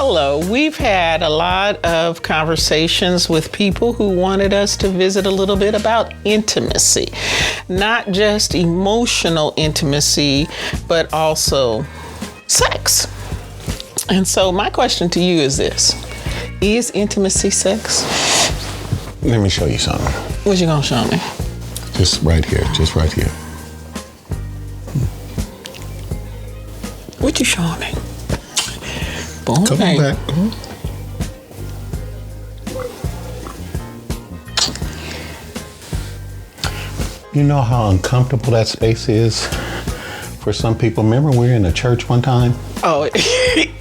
Hello. We've had a lot of conversations with people who wanted us to visit a little bit about intimacy. Not just emotional intimacy, but also sex. And so my question to you is this. Is intimacy sex? Let me show you something. What you gonna show me? Just right here. What you showing me? Boom. Come on back. You know how uncomfortable that space is for some people? Remember we were in a church one time? Oh,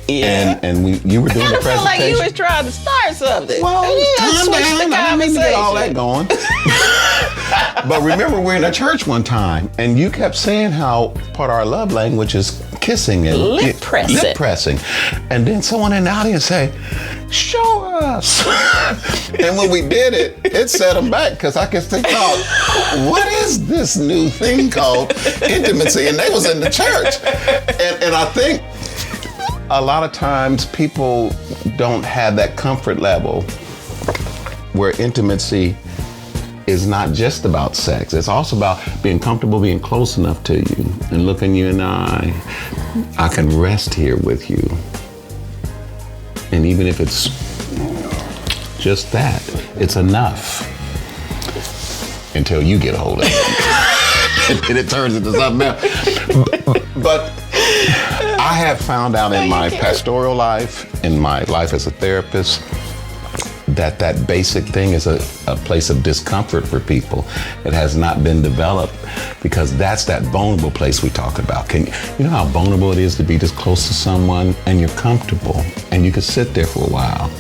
yeah. And you were doing the presentation. I felt like you was trying to start something. Well, calm down. I didn't mean to get all that going. But remember, we were in a church one time, and you kept saying how part of our love language is kissing and lip pressing. And then someone in the audience say, show us. And when we did it, it set them back because I guess they thought, what is this new thing called intimacy? And they was in the church. And I think a lot of times people don't have that comfort level where intimacy is not just about sex. It's also about being comfortable, being close enough to you and looking you in the eye. I can rest here with you. And even if it's just that, it's enough until you get a hold of it. And it turns into something else. But I have found out in my pastoral life, in my life as a therapist, that basic thing is a place of discomfort for people. It has not been developed because that's that vulnerable place we talk about. You know how vulnerable it is to be this close to someone and you're comfortable and you can sit there for a while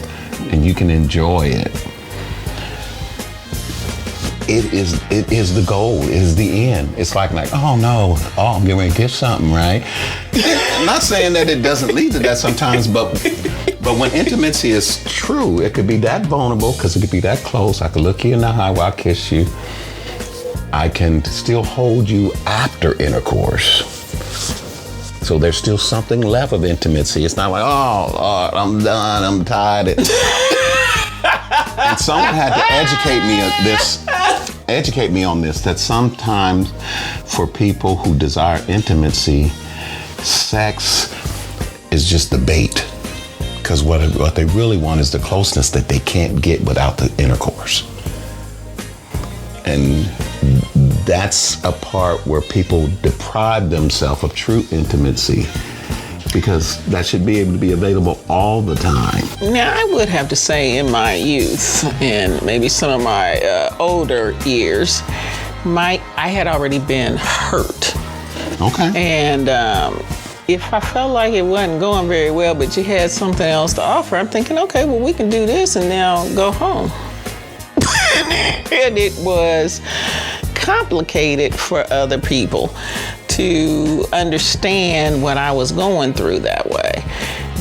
and you can enjoy it. It is the goal, it is the end. It's like, oh no, I'm getting ready to get something, right? I'm not saying that it doesn't lead to that sometimes, but when intimacy is true, it could be that vulnerable because it could be that close. I could look you in the eye while I kiss you. I can still hold you after intercourse. So there's still something left of intimacy. It's not like, oh, Lord, I'm done, I'm tired. And someone had to educate me on this, that sometimes for people who desire intimacy, sex is just the bait. Because what they really want is the closeness that they can't get without the intercourse. And that's a part where people deprive themselves of true intimacy because that should be able to be available all the time. Now, I would have to say in my youth and maybe some of my older years, I had already been hurt. Okay. And if I felt like it wasn't going very well, but you had something else to offer, I'm thinking, okay, well, we can do this and now go home. And it was complicated for other people to understand what I was going through that way.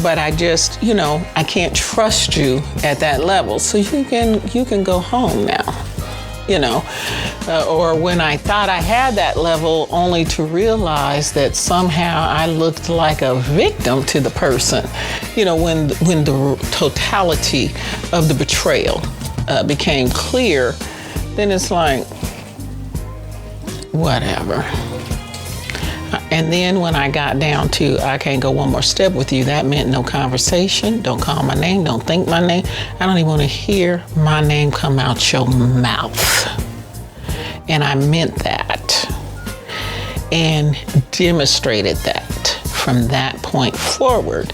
But I just, I can't trust you at that level. So you can go home now. Or when I thought I had that level, only to realize that somehow I looked like a victim to the person. When the totality of the betrayal became clear, then it's like, whatever. And then when I got down to, I can't go one more step with you, that meant no conversation, don't call my name, don't think my name. I don't even want to hear my name come out your mouth. And I meant that and demonstrated that from that point forward.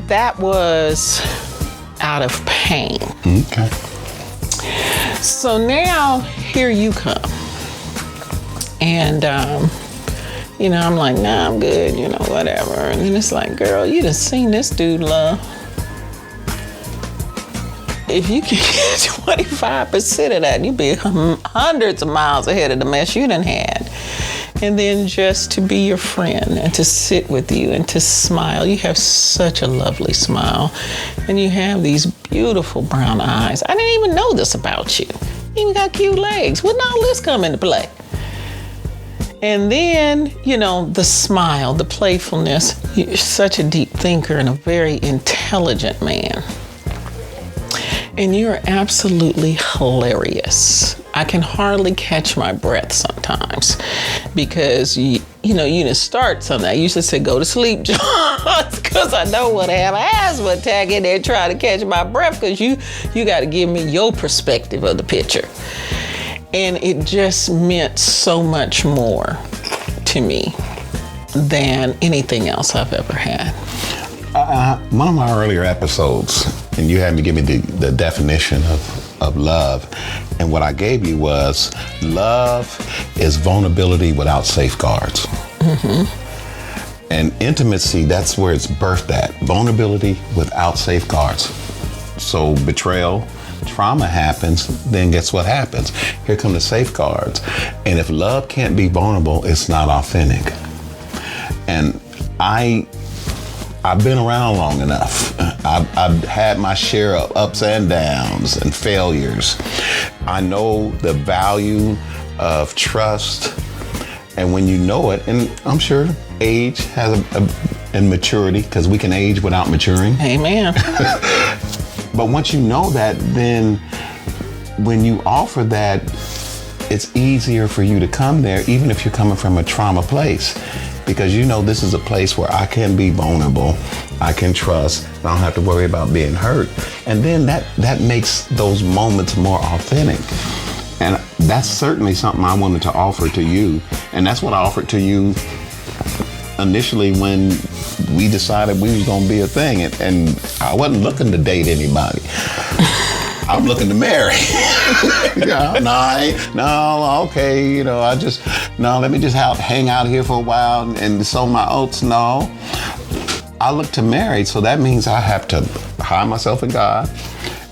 That was out of pain. Okay. So now here you come. And, I'm like, nah, I'm good, whatever. And then it's like, girl, you done seen this dude, love. If you can get 25% of that, you'd be hundreds of miles ahead of the mess you done had. And then just to be your friend and to sit with you and to smile. You have such a lovely smile. And you have these beautiful brown eyes. I didn't even know this about you. You even got cute legs. When did all this come into play? And then, the smile, the playfulness. You're such a deep thinker and a very intelligent man. And you're absolutely hilarious. I can hardly catch my breath sometimes because you didn't start something. I used to say, go to sleep, John, because I don't want to have an asthma attack in there trying to catch my breath because you got to give me your perspective of the picture. And it just meant so much more to me than anything else I've ever had. One of my earlier episodes, and you had me give me the definition of love, and what I gave you was love is vulnerability without safeguards. Mm-hmm. And intimacy, that's where it's birthed at. Vulnerability without safeguards. So betrayal, trauma happens, then guess what happens? Here come the safeguards. And if love can't be vulnerable, it's not authentic. And I've been around long enough. I've had my share of ups and downs and failures. I know the value of trust. And when you know it, and I'm sure age has and maturity, because we can age without maturing. Amen. But once you know that, then when you offer that, it's easier for you to come there, even if you're coming from a trauma place. Because this is a place where I can be vulnerable, I can trust, I don't have to worry about being hurt. And then that makes those moments more authentic. And that's certainly something I wanted to offer to you. And that's what I offered to you initially when we decided we was gonna be a thing. And I wasn't looking to date anybody. I'm looking to marry. Okay, let me just hang out here for a while and sow my oats. No, I look to marry, so that means I have to hide myself in God,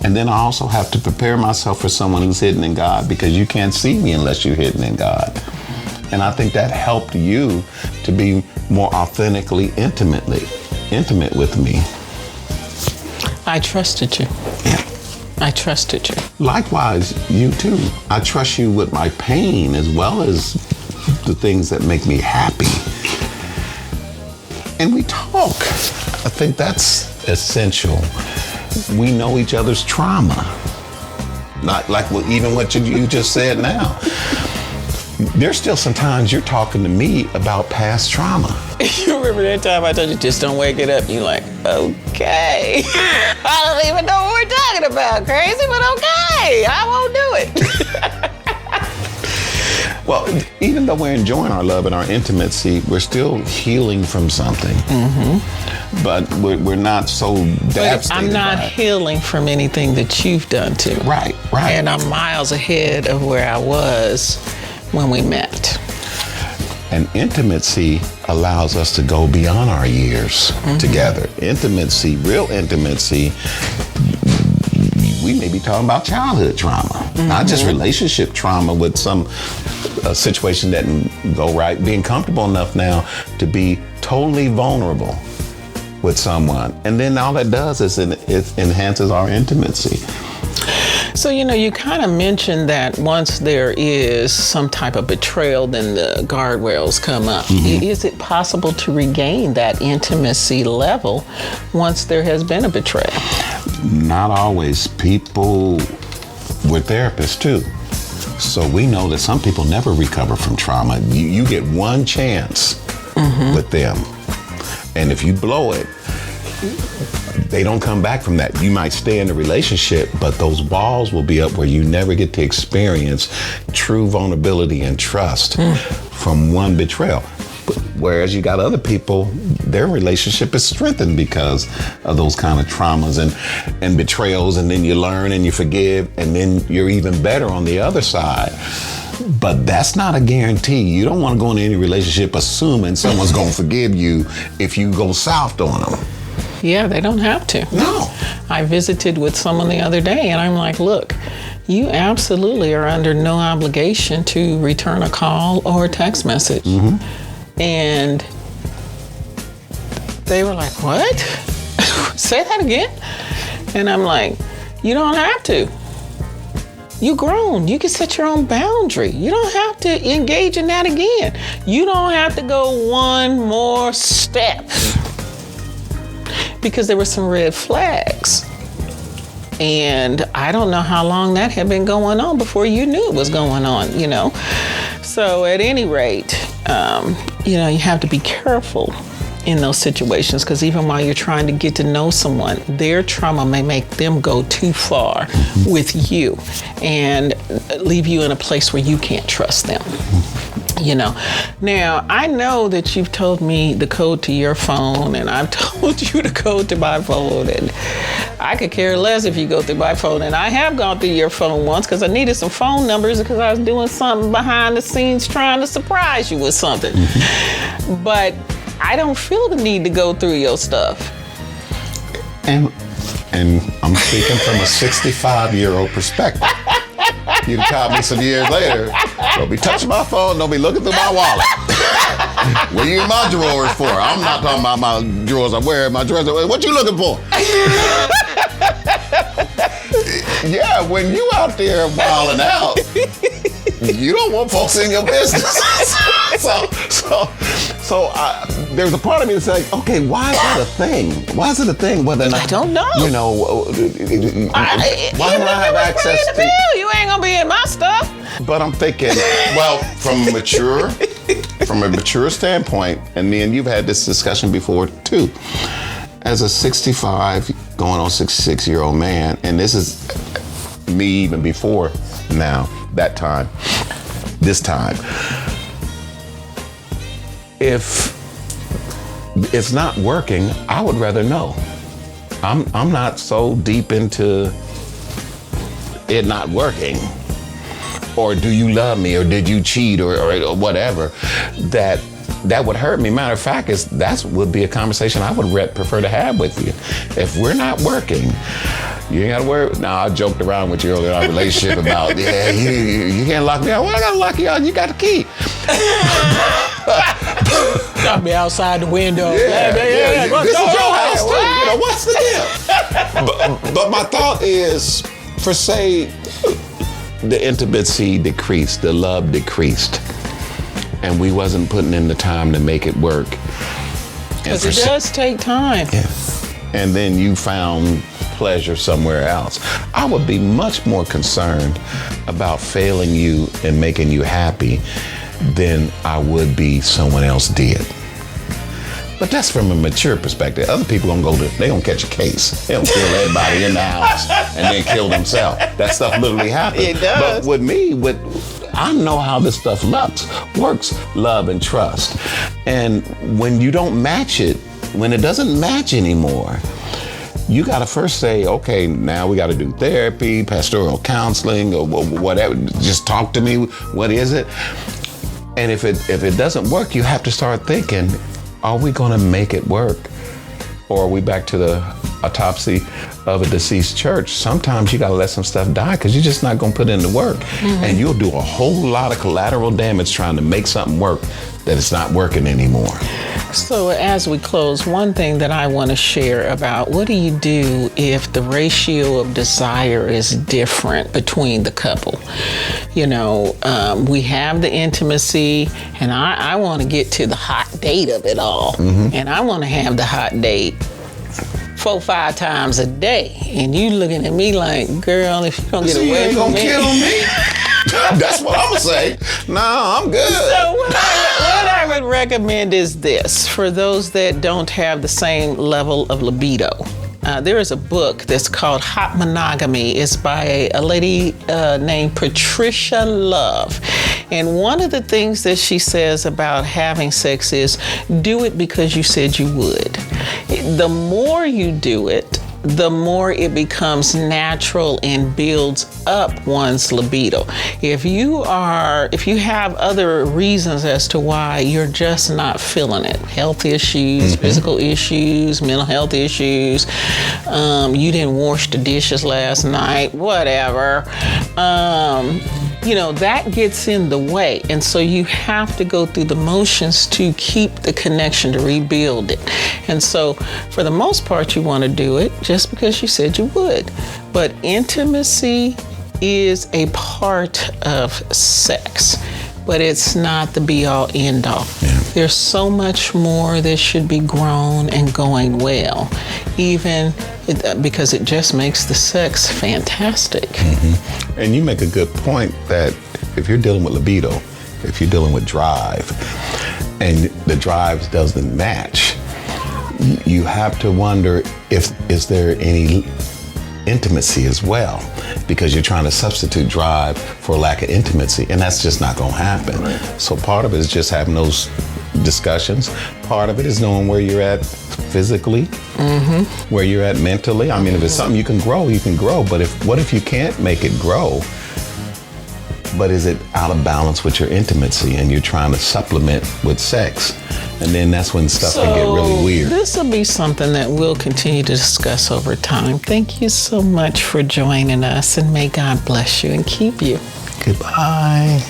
and then I also have to prepare myself for someone who's hidden in God, because you can't see me unless you're hidden in God. And I think that helped you to be more authentically intimate with me. I trusted you. Yeah. I trusted you. Likewise, you too. I trust you with my pain as well as the things that make me happy. And we talk. I think that's essential. We know each other's trauma. Not like even what you just said now. There's still some times you're talking to me about past trauma. You remember that time I told you, just don't wake it up? You're like, okay. I don't even know what we're talking about, crazy, but okay, I won't do it. Well, even though we're enjoying our love and our intimacy, we're still healing from something. Mm-hmm. But we're not so devastated. I'm not healing from anything that you've done to me. Right. And I'm miles ahead of where I was when we met. And intimacy allows us to go beyond our years together. Intimacy, real intimacy, we may be talking about childhood trauma, not just relationship trauma with some situation that didn't go right. Being comfortable enough now to be totally vulnerable with someone. And then all that does is it enhances our intimacy. So, you kind of mentioned that once there is some type of betrayal, then the guardrails come up. Mm-hmm. Is it possible to regain that intimacy level once there has been a betrayal? Not always. People, we're therapists too. So we know that some people never recover from trauma. You get one chance with them. And if you blow it, they don't come back from that. You might stay in the relationship, but those walls will be up where you never get to experience true vulnerability and trust from one betrayal. Whereas you got other people, their relationship is strengthened because of those kind of traumas and betrayals, and then you learn and you forgive, and then you're even better on the other side. But that's not a guarantee. You don't want to go into any relationship assuming someone's going to forgive you if you go soft on them. Yeah, they don't have to. No. I visited with someone the other day and I'm like, look, you absolutely are under no obligation to return a call or a text message. Mm-hmm. And they were like, what? Say that again? And I'm like, you don't have to. You grown. You can set your own boundary. You don't have to engage in that again. You don't have to go one more step because there were some red flags. And I don't know how long that had been going on before you knew it was going on, you know. So at any rate, you know, you have to be careful in those situations, because even while you're trying to get to know someone, their trauma may make them go too far with you and leave you in a place where you can't trust them. You know, now I know that you've told me the code to your phone, and I've told you the code to my phone, and I could care less if you go through my phone. And I have gone through your phone once because I needed some phone numbers because I was doing something behind the scenes trying to surprise you with something. But I don't feel the need to go through your stuff. And I'm speaking from a 65-year-old perspective. You'd call me some years later. Don't be touching my phone. Don't be looking through my wallet. What are you in my drawers for? I'm not talking about my drawers. I'm wearing my drawers. What you looking for? Yeah, when you out there wilding out, you don't want folks in your business. So there's a part of me that's like, okay, why is that a thing? Why is it a thing? Whether or not, I don't know. You know, why do I have access to? You ain't gonna be in my stuff. But I'm thinking, well, from a mature standpoint, and me and you've had this discussion before too. As a 65 going on 66-year-old man, and this is me even before now, this time. If it's not working, I would rather know. I'm not so deep into it not working, or do you love me, or did you cheat, or whatever, that would hurt me. Matter of fact, that would be a conversation I would prefer to have with you. If we're not working, you ain't gotta worry. Now, I joked around with you earlier in our relationship about, yeah, you can't lock me out. Well, I gotta lock you out. You got the key. Got me outside the window. Yeah. This is your house too. You know, what's the deal? But my thought is, for say, the intimacy decreased, the love decreased, and we wasn't putting in the time to make it work. Because it does take time. Yeah. And then you found pleasure somewhere else. I would be much more concerned about failing you and making you happy than I would be someone else did. But that's from a mature perspective. Other people they gonna catch a case. They don't kill everybody in the house and then kill themselves. That stuff literally happens. It does. But with me, I know how this stuff works, love and trust. And when you don't match it, when it doesn't match anymore, you got to first say, okay, now we got to do therapy, pastoral counseling, or whatever. Just talk to me. What is it? And if it doesn't work, you have to start thinking, are we going to make it work? Or are we back to the autopsy of a deceased church? Sometimes you got to let some stuff die because you're just not going to put in the work. Mm-hmm. And you'll do a whole lot of collateral damage trying to make something work that it's not working anymore. So as we close, one thing that I want to share about, what do you do if the ratio of desire is different between the couple? You know, we have the intimacy, and I want to get to the hot date of it all. Mm-hmm. And I want to have the hot date 4-5 times a day. And you looking at me like, girl, if you don't get away from me. You ain't gonna kill me. That's what I'm gonna say. Nah, I'm good. So what I would recommend is this, for those that don't have the same level of libido. There is a book that's called Hot Monogamy. It's by a lady named Patricia Love. And one of the things that she says about having sex is, do it because you said you would. The more you do it, the more it becomes natural and builds up one's libido. If you have other reasons as to why you're just not feeling it, health issues, mm-hmm. physical issues, mental health issues, you didn't wash the dishes last night, whatever, that gets in the way. And so you have to go through the motions to keep the connection, to rebuild it. And so for the most part, you want to do it just because you said you would. But intimacy is a part of sex, but it's not the be-all, end-all. Yeah. There's so much more that should be grown and going well, even because it just makes the sex fantastic. Mm-hmm. And you make a good point that if you're dealing with libido, if you're dealing with drive, and the drive doesn't match, you have to wonder is there any intimacy as well, because you're trying to substitute drive for lack of intimacy, and that's just not going to happen. Right. So part of it is just having those discussions. Part of it is knowing where you're at physically, where you're at mentally. I mean, if it's something you can grow, you can grow. But what if you can't make it grow? But is it out of balance with your intimacy and you're trying to supplement with sex? And then that's when stuff can get really weird. This will be something that we'll continue to discuss over time. Thank you so much for joining us, and may God bless you and keep you. Goodbye.